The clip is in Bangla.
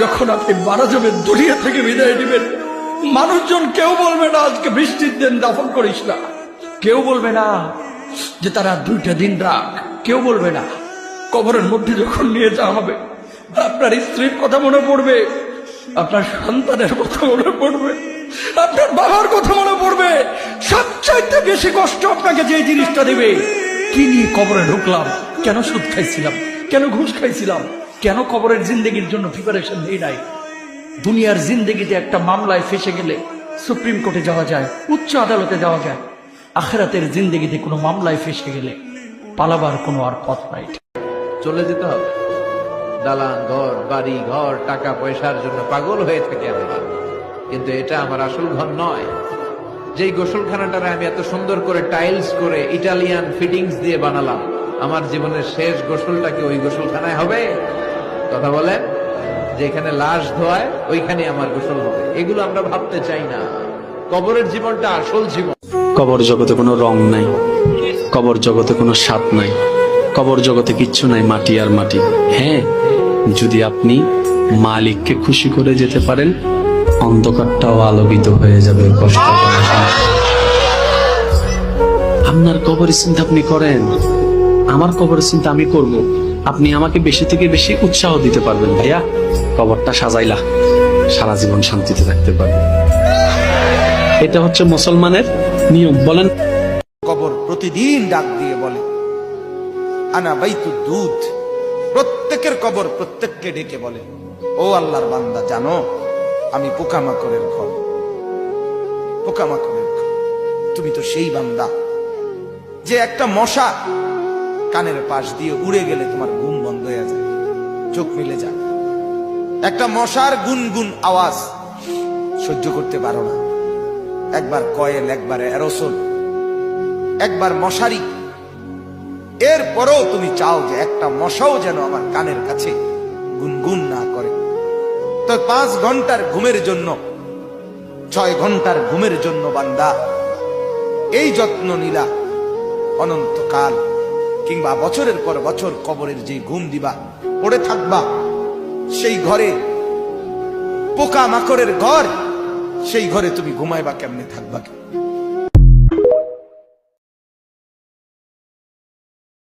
যখন আপনি মারা যাবেন, দুনিয়া থেকে বিদায় নেবেন, মানুষজন কেউ বলবে না আজকে বৃষ্টির দিন দাফন করিস না, কেউ বলবে না যে তারা 2টা দিন রাখ, কেউ বলবে না। কবরের মধ্যে যখন নিয়ে যাওয়া হবে, আপনার স্ত্রীর কথা মনে পড়বে, আপনার সন্তানের কথা মনে পড়বে, আপনার বাবার কথা মনে পড়বে। সবচাইতে বেশি কষ্ট আপনাকে যে জিনিসটা দেবে, কি নিয়ে কবরে ঢুকলাম, কেন সুদ খাইছিলাম, কেন ঘুষ খাইছিলাম, কেন কবরের জিন্দেগির জন্য প্রিপারেশন নেই নাই। দুনিয়ার জিন্দেগিতে একটা মামলায় ফেসে গেলে সুপ্রিম কোর্টে যাওয়া যায়, উচ্চ আদালতে যাওয়া যায়। আখিরাতের জিন্দেগিতে কোনো মামলায় ফেসে গেলে পালাবার কোনো আর পথ নাই। চলে যেতে হবে। দালান ঘর, বাড়ি ঘর, টাকা পয়সার জন্য পাগল হয়ে থাকে আমি, কিন্তু এটা আমার আসল ঘর নয়। যেই গোসলখানাটারে আমি এত সুন্দর করে টাইলস করে ইটালিয়ান ফিটিংস দিয়ে বানালাম, আমার জীবনের শেষ গোসলটা কি ওই গোসলখানায় হবে? কথা বলেন, যেখানে লাশ ধোয়ায় ওইখানে আমার গোসল হবে। এগুলো আমরা ভাবতে চাই না। কবরের জীবনটা আসল জীবন। কবর জগতে কোনো রং নাই, কবর জগতে কোনো স্বাদ নাই, কবর জগতে কিচ্ছু নাই, মাটি আর মাটি। হ্যাঁ, যদি আপনি মালিককে খুশি করে যেতে পারেন, অন্ধকারটাও আলোকিত হয়ে যাবে। কষ্ট করে আপনার কবরের চিন্তা আপনি করেন, আমার কবরের চিন্তা আমি করব। আপনি আমাকে বেশি থেকে বেশি উৎসাহ দিতে পারবেন, ভাইয়া কবরটা সাজাইলা, সারা জীবন শান্তিতে থাকতে পারবেন। এটা হচ্ছে মুসলমানের নিয়ম। বলেন, কবর প্রতিদিন ডাক দিয়ে বলে আনা বাইতুদ দুধ। প্রত্যেকের কবর প্রত্যেককে ডেকে বলে, ও আল্লাহর বান্দা, জানো আমি পোকামাকড়ের ঘর, পোকামাকড়ের ঘর। তুমি তো সেই বান্দা যে একটা মশা কানের পাশ দিয়ে উড়ে গেলে তোমার ঘুম বন্ধ হয়ে যায়, চোখ মিলে যায়। একটা মশার গুনগুন আওয়াজ সহ্য করতে পারো না। একবার কয়েল, একবার অ্যারোসোল, একবার মশারি, এরপরেও তুমি চাও যে একটা মশাও যেন আমার কানের কাছে গুনগুন না করে। তো 5 ঘন্টার ঘুমের জন্য, 6 ঘন্টার ঘুমের জন্য বান্দা এই যত্ন নিলা, অনন্তকাল কিংবা বছরের পর বছর কবরের যে ঘুম দিবা, পড়ে থাকবা সেই ঘরে, পোকা মাকড়ের ঘর, সেই ঘরে তুমি ঘুমাইবা কেমনে, থাকবা কেমনে?